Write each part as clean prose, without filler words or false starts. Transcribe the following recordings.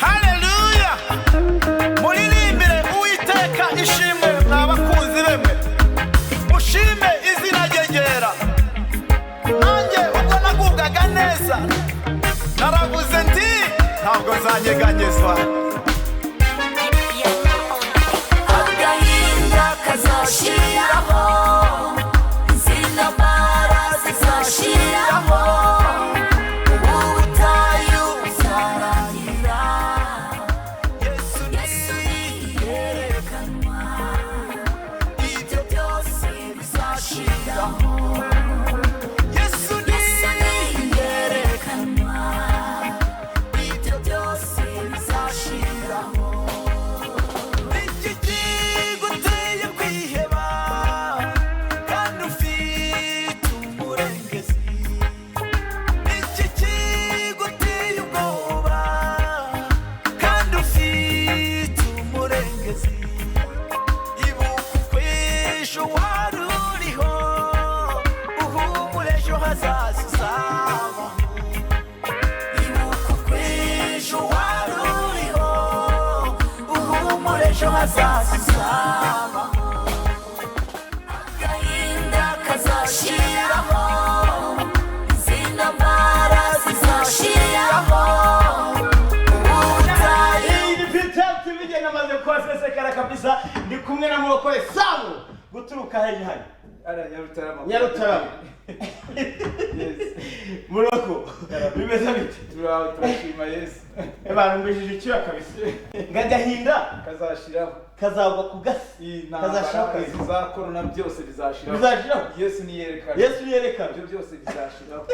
Haleluya. Muririmbire Uwiteka ishimwe mwabakunzi bemwe. Mushime izina ryegera. Nanjye ubwo nagubwaga neza naravuze nti ntabwo nzanyeganyezwa. Agahinda kazashiraho, izina mbara zizashiraho, ubutayu buzarangira, Yesu niyerekanwa, ibyo byose bizashiraho, Yesu niyerekanwa, ibyo byose bizashiraho. Iki kiguteye kwiheba kandi ufite umurengezi. Iki kiguteye ubwoba kandi ufite umurengezi. Ibuka ukw'ejo wari uriho, uhumure ejo hazaza uzabaho. Ibuka ukw'ejo wari uriho, uhumure ejo hazaza uzabaho. Agahinda kazashiraho, izina mbara zizashiraho, ubutayu Iyi ni Peter TV namaze kwasesekara kabisa ndi kumwe na Murokore Samu guturuka heri hari Nyarutarama. Muroko bimeze bite? turashima Yesu Abantu mbijije icyuya kabisa. Ngagahinda kazashiraho kazagwa ku gasi. Kazashaka kazashiraho za corona byose bizashiraho. Bizashiraho? Yesu niyerekana. Yesu yerekana. Ibyo byose bizashiraho.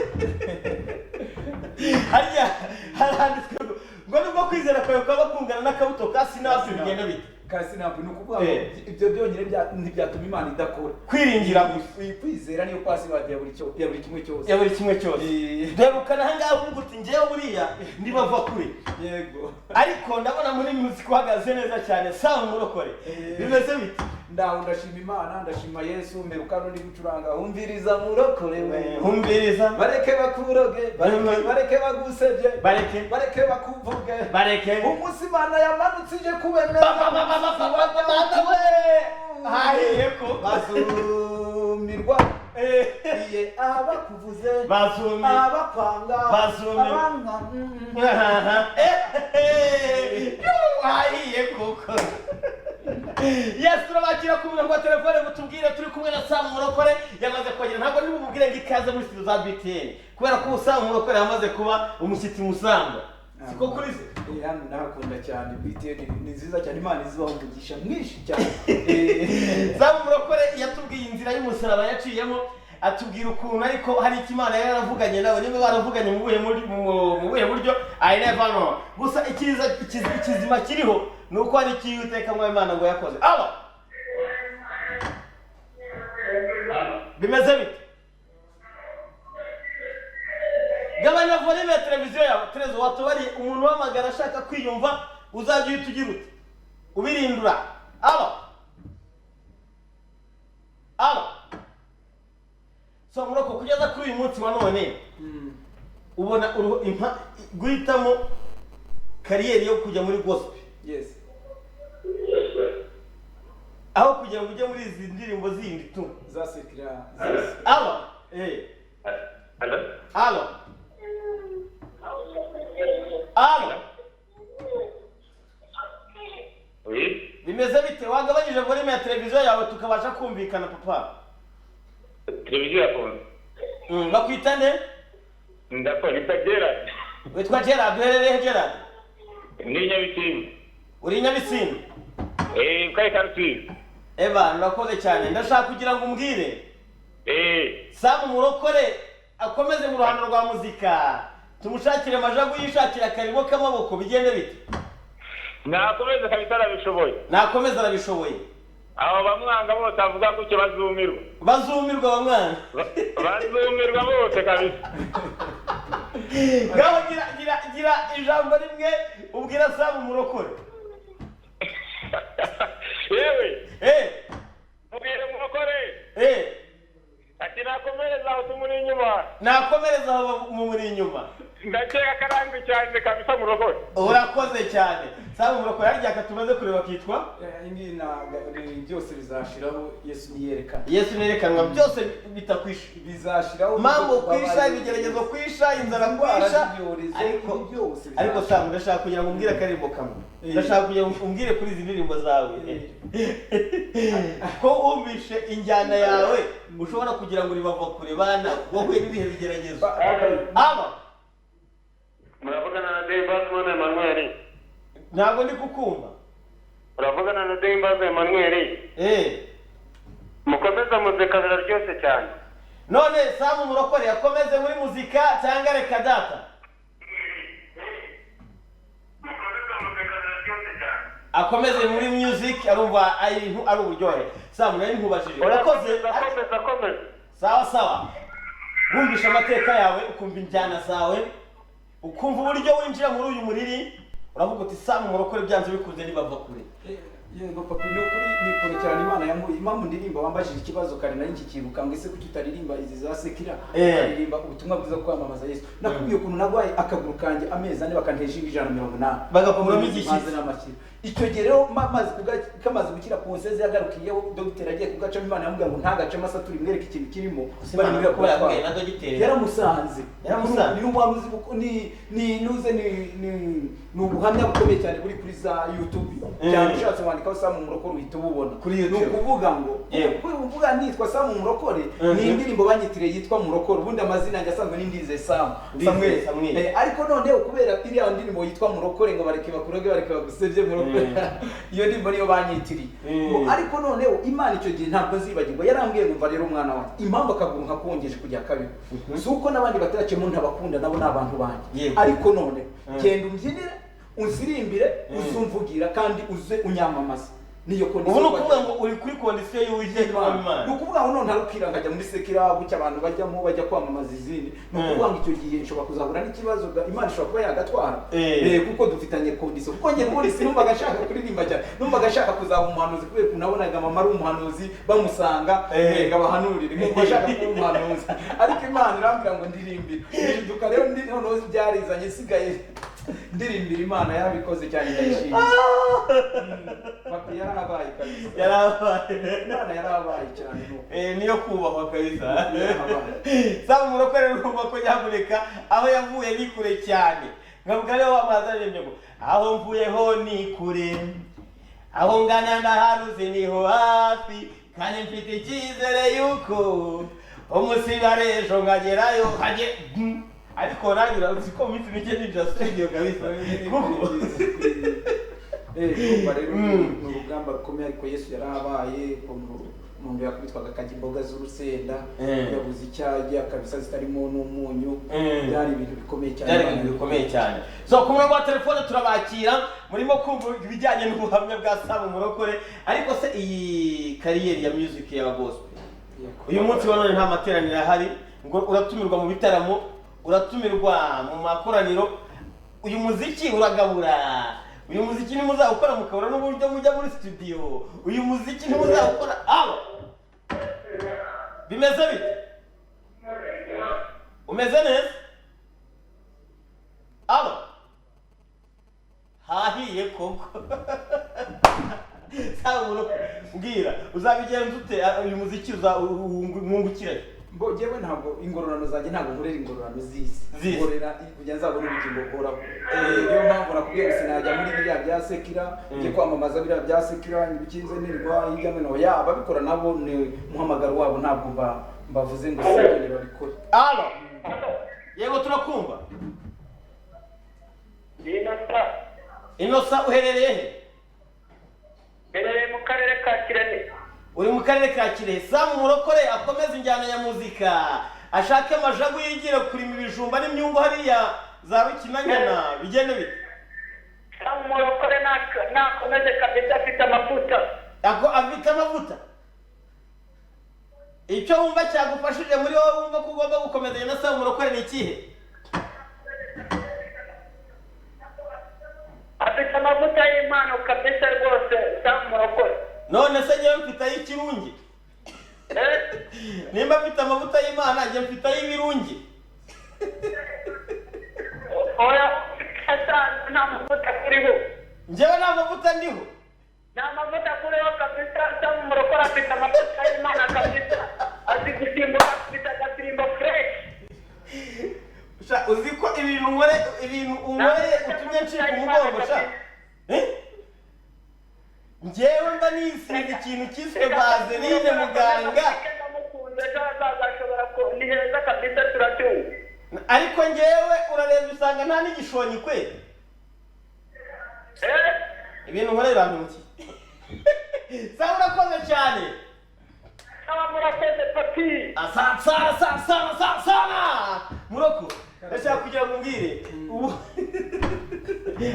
Hariya haranditswe ngo nubwo kwizera kwawe kwaba kungana n'akabuto ka sinapu bigenda bite? Kasi ntabwo ni ukuvuga ngo ibyo byonyine ntibyatuma Imana idakora. Kwiringira gusa. Kwizera niyo pasi ya buri kimwe cyose. Ya buri kimwe cyose. Derukana hangaha uvuga uti ngewe buriya ndibava kure. Yego. Ariko ndabona muri muziki uhagaze neza cyane Samu Murokore. Bimeze bite? Ndaho ndashima Imana, ndashima Yesu, mperukano ndi gucuranga humviriza Murokore we. Humviriza. Bareke bakuroge, bareke bagusebye, bareke bakuvuge, bareke. Umunsi Imana yamanutse ije kubemera. Hahiye ko bazumirwa. Iye abakuvuze, abakwanga, abanga. Hahiye koko. Yes, turabakira ku murongo wa telefone mutubwire turi kumwe na Samu Murokore yamaze kugera. Ntabwo ndi bumubwire ngo ikaze muri studio za BTN kubera ko Samu Murokore yamaze kuba umushyitsi musanga. Siko kuri se? Hano ndakunda cyane BTN ni nziza cyane, Imana izibaho umugisha mwinshi cyane. Samu Murokore yatubwiye inzira y'umusaraba yaciyemo, atubwira ukuntu ariko hari ikimana yari yaravuganye nawe, niba baravuganye mu buhe buryo I never know. Gusa ikizima kiriho nuko hari ikiyuteka mwa Imana ngo yakoze. Aba bimeze bite? Gabanya volume ya televiziyo yawe. Terezo watubari umuntu wamagara ashaka kwiyumva uzajya uhita ugira ute ubirindura. Aba so Muroko kugeza kuri uyu munsi wa none ubona guhitamo kariyeri yo kujya muri gospel. Yes. Aho kugira ngo ujye muri izi ndirimbo zindi tu zasekira. Alo. Oui. Bimeze bite? Wagabanyije volume ya televiziyo yawe tukabasha kumvikana papa. Televiziyo yakonze. Bakwita nde? Ndakora Gerard. Witwa Gerard, uherereye Gerard? Ni Nyabisindu. Uri Nyabisindu? Kari Karusizi. Eba, ndakoze cyane. Ndashaka kugira ngo umbwire. Samu Murokore akomeze mu ruhando rwa muzika. Tumushakire amajagu yishakira akarimo k'amaboko bigende bite? Nakomeza kabisa arabishoboye. Nakomeza arabishoboye. Abo bamwanga bose avuga ko cyo bazumirwa. Bazumirwa bamwanga. Bazumirwa bose kabisa. Gaho gira ijambo rimwe ubwira Samu Murokore. Yewe. Mubwire Murokore. ati nakomereza aho tumuri inyuma nakomereza aho muri inyuma ndakeka karangwe cyane kabisa murokore urakoze cyane sawa murokore harya tumaze kureba kitwa ingi byose bizashiraho Yesu niyerekana Yesu nerekanwa byose bitakwisha bizashiraho mambo kwisha ibigeragezo kwisha inzara kwisha ariko sawa ndashaka kugira ngo umbwire akarimbo kamwe ndashaka kugira ngo umbwire kuri izi ndirimbo zawe ko umbishe injyana yawe ushobora kugira ngo uribava kure bana wowe n'ibihe bigeragezo aba muravugana na Dembazimana Emmanuel ntabwo ndi kukumva uravugana na Dembazimana Emmanuel mukomeza muzika biraryoshye cyane none Samu Murokore yakomeze muri muzika cyangwa reka data akomeze muri music arumva ari uburyohe Samu nari nkubashije urakoze akomeze sawa wumvisha amateka yawe ukumva injyana zawe ukumva uburyo winjira muri uyu muriri uravuga uti Samu Murokore byanze bikunze nibava kure yego papa ni ukuri nikore cyane Imana yamuye impamvu ndirimba wambajije ikibazo kare nari nkikibuka ngo ese kuki utaririmba izi za Sekira aririmba ubutumwa bwiza kwamamaza Yesu nakubwiye ukuntu nagwaye akaguru kanje amezi ane bakantesha 180 bagakuramo igishyitsi icyo gihe rero kamaze gukira konseze yagarukiyeho dogiteri agiye kugacamo Imana yamubwira ngo ntagacemo asatura imwereke ikintu kirimo bari ko yaguye na dogiteri yaramusanze ni n'umuhanuzi ni nuze ni ubuhamya bukomeye cyane kuri za YouTube cyane ushatse wandikaho Samu Murokore uhita ububona ni ukuvuga ngo uvuga nitwa Samu Murokore ni indirimbo banyitiriye yitwa Murokore ubundi amazina yanjye asanzwe n'indize Samuel ariko noneho kubera iriya ndirimbo yitwa Murokore ngo bareke bakuroge bareke bagusebye Murokore iyo ndirimbo niyo banyitiriye ariko noneho Imana icyo gihe ntabwo nzibagirwa yarambwiye ngo rero umwana wanjye impamvu akaguru nkakongeje kujya kabiri suko nabandi bataracemo ntabakunda nabo nabantu banje ariko none genda umbyinire uzirimbire uzumvugira kandi uze unyamamaza niyo kondisiyo ubu nukuvuga ngo uri kuri kondisiyo y'Uwiteka w'Imana nukuvuga ngo none ntarukira ngajya muri Sekira bucya abantu bajyamo bajya kwamamaza izindi nukuvuga ngo icyo gihe nshobora kuzahura n'ikibazo Imana ishobora kuba yagatwara kuko dufitanye kondisiyo kuko njye muri sinumva gashaka kuririmba cyane numva gashaka kuzaba umuhanuzi kubera ko nabonaga mama ari umuhanuzi bamusanga ngabahanurire ngo bashaka kuba umuhanuzi ariko Imana irambwira ngo ndirimbire duka rero noneho byarizanye sigaye ndirimbira Imana yarabikoze cyane ndayishimye papa yarabaye kabisa Imana yarabaye cyane niyo kubahwa kabisa Samu Murokore urumva ko yamureka aho yavuye ni kure cyane nkavuga rero amazaremye ngo aho mvuyeho ni kure aho ngana ndaharuze niho hafi kandi mfite icyizere yuko umusiba ejo ngagerayo ariko nangira uziko minsi mike ninja studio kabisa kuko rero ni urugamba rukomeye ariko Yesu yarahabaye umuntu yakubitwaga akajya imboga z'urusenda yabuze icyayi kabisa zitarimo n'umunyu byari ibintu bikomeye cyane so ku murongo wa telefone turabakira murimo kumva ibijyanye n'ubuhamya bwa Samu Murokore ariko se iyi kariyeri ya music ya gospel uyu munsi wa none nta materaniro ahari ngo uratumirwa mu bitaramo uratumirwa mu makoraniro uyu muziki uragabura uyu muziki nimuzawukora mukabura n'uburyo mujya muri studio uyu muziki nimuzawukora bimeze bite umeze neza hahiye koko Samu Murokore mbwira uzabigenza ute uyu muziki uzawungukira jewe ntabwo ingororano zanjye ntabwo nkorera ingororano z'isi nkorera kugira nzabone ubugingo buhoraho niyo mpamvu nakubwiye ngo sinajya muri biriya bya Sekira njye kwamamaza biriya bya Sekira ibikinze nirwa hirya no hino ababikora nabo ni umuhamagaro wabo ntabwo mbavuze ngo sibyo babikore yego turakumva Inosa uherereye he Herereye mu karere ka Kirehe uri mu karere ka Kirehe Samu Murokore akomeza injyana ya muzika ashake amajagu yigira kurima ibijumba n'imyungu hariya za Rukinanyana bigende bite Samu Murokore nakomeze kabisa afite amavuta afite amavuta icyo wumva cyagufashije muri wowe wumva ko ugomba gukomezanya na Samu Murokore ni ikihe afite amavuta y'Imana kabisa rwose Samu Murokore none se nyewe mfite ay'ikirungi nimba mfite amavuta y'Imana njye mfite ay'ibirungi. oya nta mavuta kuriho Njyewe nta mavuta ndiho. nta mavuta kuriho kabisa cyangwa umurokora afite amavuta y'Imana kabisa azi gusimbuka afite agasimbo fresh. Sha uzi ko ibintu unkoreye utumye ncika umugongo sha. Njyewe mba nisize ikintu kiswe vaseline muganga. Ni heza kabisa turacyumva. Ariko njyewe urareba usanga nta n'igishonyi kwe. Ibintu nkoreye bantu Sawa urakoze cyane. Sawa murakoze papi. Sana. Muroko. Ndashaka kugira ngo mbwire.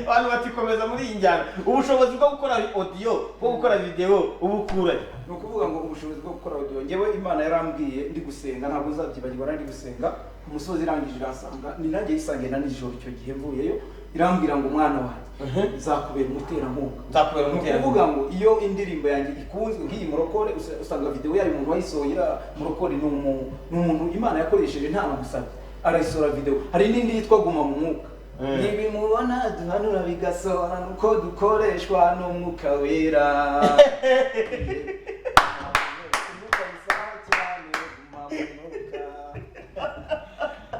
Abantu batikomeza muri iyi njyana. Ubushobozi bwo gukora audio, bwo gukora video, ubukura. ni ukuvuga ngo ubushobozi bwo gukora audio njyewe Imana yarambwiye ndi gusenga ntabwo nzabyibagirwa ndi gusenga umusozi irangije irasanga ni nanjye yisangiye na nijoro icyo gihe mvuyeyo irambwira ngo umwana wanjye nzakubera umuterankunga ni ukuvuga ngo iyo indirimbo yanjye ikunzwe nk'iyi Murokore usanga video yayo umuntu wayisohora Murokore ni umuntu Imana yakoresheje nta namusabye arayisohora video hari n'indi yitwa Guma mu Mwuka nibimubona duhanura bigasohora nuko dukoreshwa n'umwuka wera.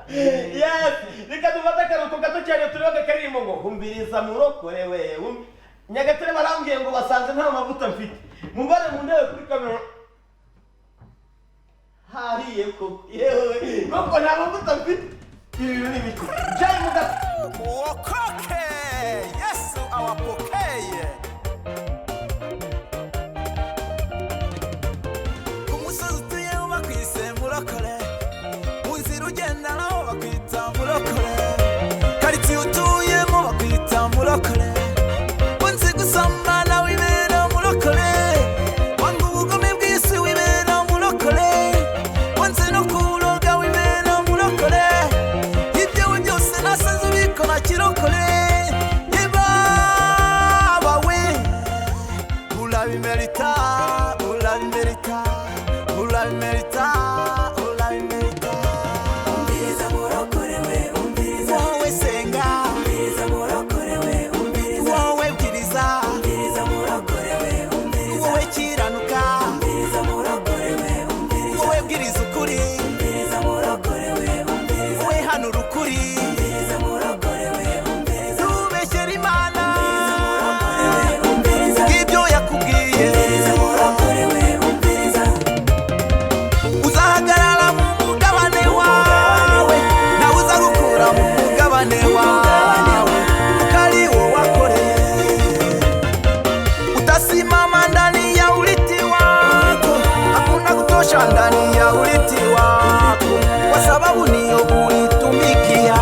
Yes, reka dufate akaruhuko gato cyane turebe karirimbo ngo humbiriza Murokore we. Nyagatare barambwiye ngo basanze nta mavuta mfite. Mubare mu ndebe kuri kamera. Hariye ko yewe nuko nta mavuta mfite. Ibi ni biki? Jai mugato. Wokoke, Yesu awapokeye. Umusozi utuyeho bakwise Murokore, unzira ugenda naho bakwita Murokore, karitsiye utuyemo bakwita Murokore, unzi gusambana wibera Murokore, wanga ubugome bw'isi wibera Murokore, unzi no kuroga wibera Murokore, ibyo byose nasanze ubikora kirokore. Umbiriza Murokore we, umbiriza. Wowe senga, Umbiriza Murokore we, umbiriza. wowe bwiriza, Umbiriza Murokore we, umbiriza. wowe kiranuka, Umbiriza Murokore we, umbiriza. wowe bwiriza ukuri, Umbiriza Murokore we, umbiriza. wowe hanura ukuri, Umbiriza Murokore we, umbiriza. tubeshyera Imana Murokore we, umbiriza. ibyo yakubwiye. Umbiriza Murokore we, umbiriza. Uzahagarara mu mugabane wawe, nawe uzagukura mu mugabane wawe, ukari wo wakoreye. Utasimama ndani ya uliti wako, hakuna kutosha ndani ya uliti wako, kwa sababu niyo ulitumikia.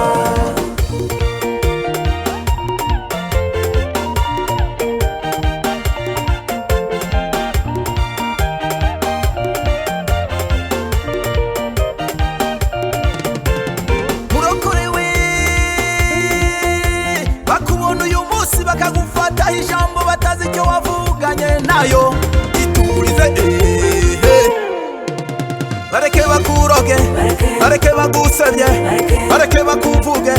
Murokore we, bakubona uyu munsi bakagufata ijambo batazi icyo wavuganye nayo. Iturize bareke bakuroge, bareke bagusebye, bareke bakuvuge.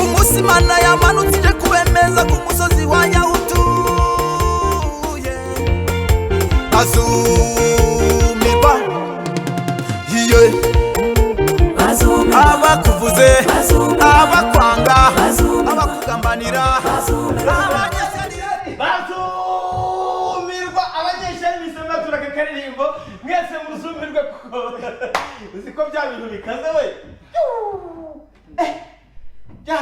Umunsi Imana yamanutse ije kubemeza ku musozi wa Nyahutuye, azumirwa abakuvuze, abakwanga, abakugambanira, Bazumirwa abanyeshuri bisema turaka karirimbo mwese muzumirwe kuko uzi ko bya bintu bikaze we. Ja.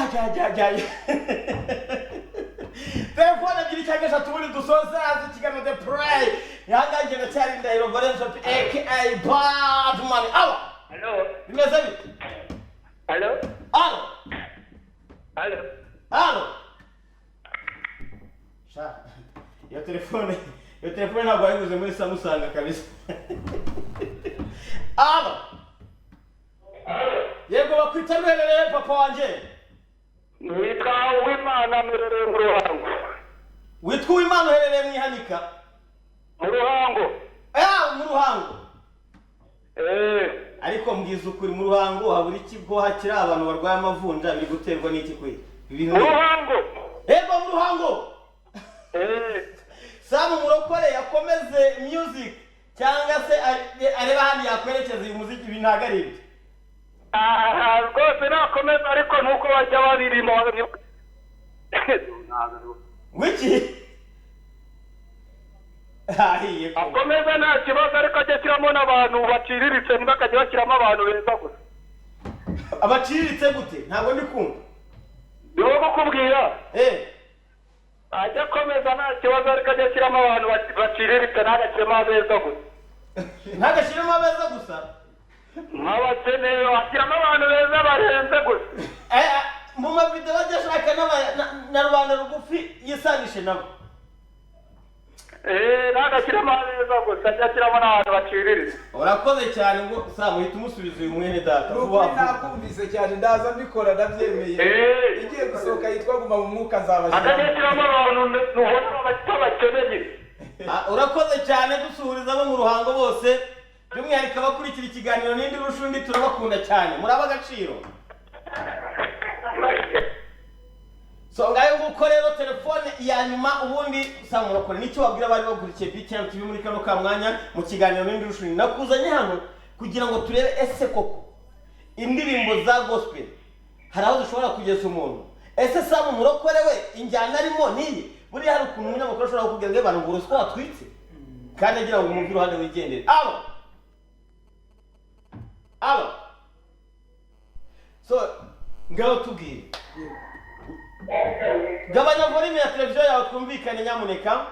Telefone ebyiri cyangwa eshatu ubundi dusoza ikiganiro The Play. Yahanganye na cyari Ndahiro Valence aka Badman. Alo. Hello. Bimeze bite? Hello. Alo. Hello. Sha. Iyo telefone ntabwo wayiguze muri Samsung kabisa. Alo. Yego bakwita ruherereye papa wanje. Nitwa Uwimana Merere mu Ruhango. Witwa Uwimana uherereye mu Ihanika. Mu Ruhango. Mu Ruhango. ariko mbwiza ukuri mu ruhango habura iki ko hakiri abantu barwaye amavunja biri guterwa n'iki kwe ibintu Ruhango. Ego mu ruhango Sam Murokore yakomeze music cyangwa se areba handi yakwerekeza uyu muziki binagaribye Rwose nakomeza ariko nuko bajya babirimo wiki akomeza nta kibazo ariko ajya ashyiramo n'abantu baciriritse ntibakajya bashyiramo abantu beza gusa abaciriritse gute ntabwo ndi kumva ni wowe kukubwira ajya akomeza nta kibazo ariko ajya ashyiramo abantu baciriritse ntagashyiremo abeza gusa ntagashyiremo abeza gusa nk'abakene ashyiramo abantu beza barenze gusa mu mavidewo ajya ashaka na rubanda rugufi yisanishe nabo ntagashyiramo abeza gusa ajya ashyiramo n'abantu baciriritse urakoze cyane ngo Sam uhita umusubiza uyu mwene data nakumvise cyane ndaza mbikora ndabyemeye igiye gusohoka yitwa guma mu mwuka azabashyiramo ajya ashyiramo abantu nuhora bakeneye urakoze cyane dusuhuriza abo mu ruhango bose by'umwihariko abakurikira ikiganiro n'indi rushundi turabakunda cyane muraba agaciro so ngayo nguko rero telefone ya nyuma ubundi Sam Murokore nicyo wabwira bari bagurikiye BTM TV muri kano ka mwanya mu kiganiro n'indi rushundi nakuzanye hano kugira ngo turebe ese koko indirimbo za gospel hari aho dushobora kugeza umuntu ese Sam Murokore we injyana arimo niyi buri hari ukuntu umunyamakuru ashobora kukubwira ngo abantu ngo ruswa watwitse kandi agira ngo umubwire uruhande wigendere alo so ngaho tubwire gabanya volume ya televiziyo yawe twumvikane nyamuneka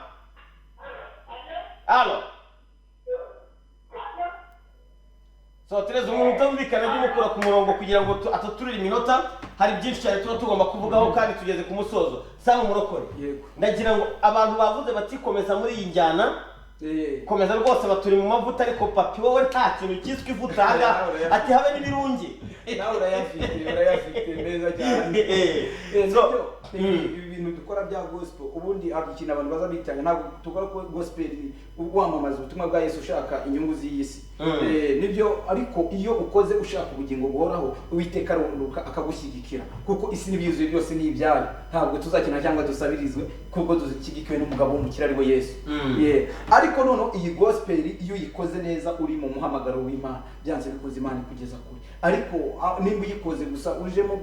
alo so Tereza umuntu utumvikana by'umukura ku murongo kugira ngo ataturire iminota hari byinshi cyane tuba tugomba kuvugaho kandi tugeze ku musozo Sam Murokore ndagira ngo abantu bavuze batikomeza muri iyi njyana komeza rwose baturi mu mavuta ariko papi wowe nta kintu cyiswe ivuta aha ati habe n'ibirungi nawe urayafite meza cyane ibintu dukora bya gospel ubundi hari ikintu abantu baza bitanga ntabwo dukora gospel wamamaza ubutumwa bwa Yesu ushaka inyungu z'iyisi nibyo ariko iyo ukoze ushaka ubugingo buhoraho Uwiteka arunduka akagushyigikira kuko isi n'ibyuzuye byose ni ibyayo ntabwo tuzakina cyangwa dusabirizwe kuko dushyigikiwe n'umugabo w'umukire ari we Yesu ariko noneho iyi gospel iyo uyikoze neza uri mu muhamagaro w'Imana byanze bikoze Imana kugeza kure ariko nimba uyikoze gusa ujemo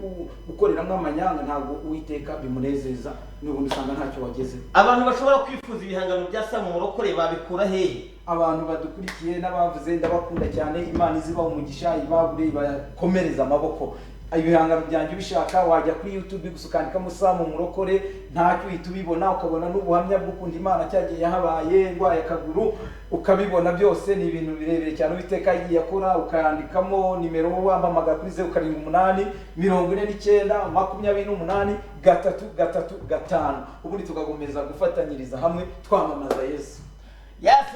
gukoreramo amanyanga ntabwo Uwiteka bimunezeza n'ubundi usanga ntacyo wageze abantu bashobora kwifuza ibihangano bya Sam Murokore babikura hehe abantu badukurikiye n'abavuze ndabakunda cyane Imana izibaho umugisha ibagure bakomereza amaboko ibihangano byanjye ubishaka wajya kuri YouTube gusa ukandikamo Sam Murokore ntacyo uhita ubibona ukabona n'ubuhamya bw'ukundi Imana cyagiye yahabaye ndwaye akaguru ukabibona byose ni ibintu birebire cyane Uwiteka yagiye akora ukandikamo nimero wambamagara kuri 078 49 28 335 ubundi tukagomeza gufatanyiriza hamwe twamamaza Yesu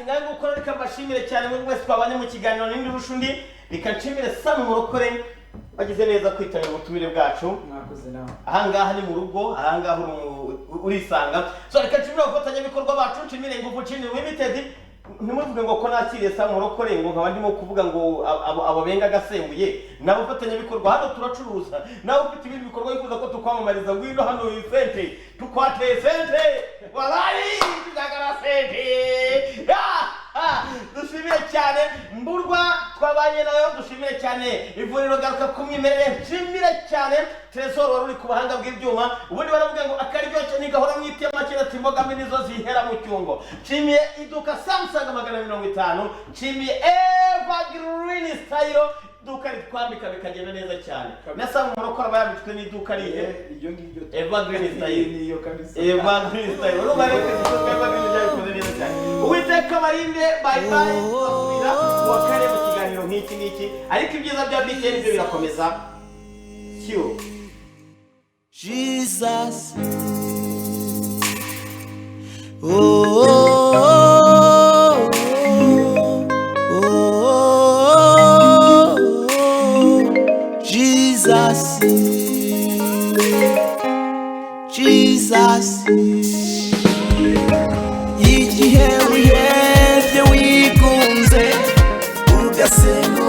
ngaho gukora reka mbashimire cyane muri wese twabanye mu kiganiro n'indi rushundi reka nshimire Sam Murokore bagize neza kwitabira ubutumire bwacu mwakoze nawe ahangaha ni mu rugo ahangaha urisanga so reka nshimire abafatanyabikorwa bacu nshimire Ingufu Chini Limited ntimuvuge ngo ko nakiriye Sam Murokore ngo nkaba ndimo kuvuga ngo abo benga gasembuye n'abafatanyabikorwa hano turacuruza nawe ufite ibindi bikorwa yifuza ko tukwamamariza ngwino hano isente tukwateye sente wallahi tuzagara sente dushimire cyane Mburwa twabanye nayo dushimire cyane ivuriro garuka kumwimerere nshimire cyane Tresor wari uri ku bahanga bw'ibyuma ubundi baravuga ngo akaryoshye nigahora mwitiye makira timbogami nizo zihera mu cyungo nshimiye iduka Samsung 50 nshimiye Evergreen Style duka ritwambika bikagenda neza cyane na Sam Murokore abayambitswe n'iduka rihe iryo ngiryo Evergreen Style niyo kabisa Evergreen Style uruba rero Evergreen byabikoze neza cyane Uwiteka barinde bye bye asubira wakare mu kiganiro nk'iki ariko ibyiza bya BTN byo birakomeza cyo Jesus Jesus igihe wihebye wigunze ugasenga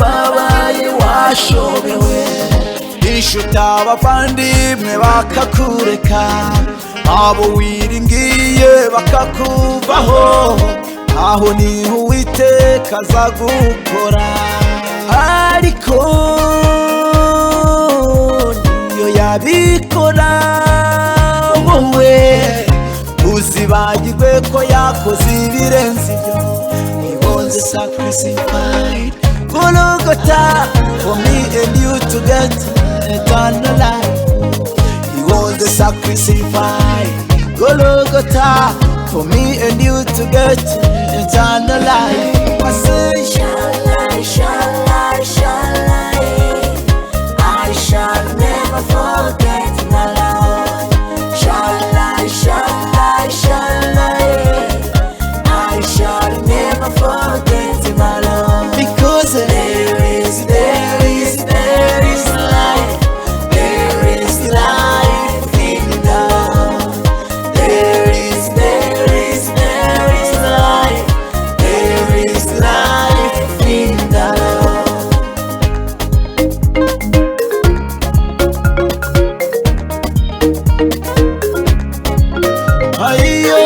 inshuti abavandimwe bakakureka, abo wiringiye bakakuvaho, aho niho Uwiteka azagukora. Ariko niyo yabikora wowe uzibagirwe ko yakoze ibirenze ibyo. He was sacrificed Golgotha for me and you to get eternal life. He was sacrificed Golgotha for me and you to get eternal life. I say, I shall never forget my Lord. I shall never forget my Lord. because There is life. There is life in the Lord. There is life. There is life in the Lord. ayo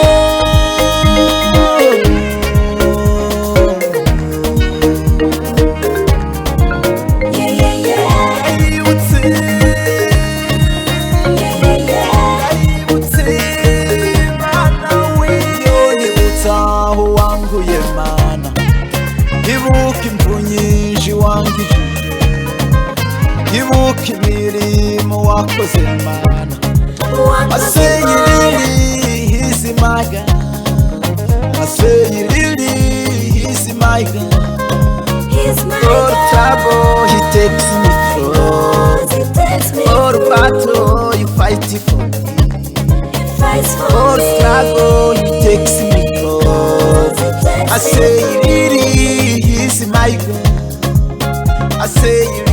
ayibutse mana wiyo, nibutse aho wanguye mana, ibuka imvu nyinshi wangijije, ibuka imirimo wakoze mana. I say you really, he's my God. I say you really, he's my God. He's my For God. trouble, he takes me through. He takes me For through. battle, you fight it for me. He fights for For me. struggle, he takes me through. He takes I me say you really, he's my God. I say you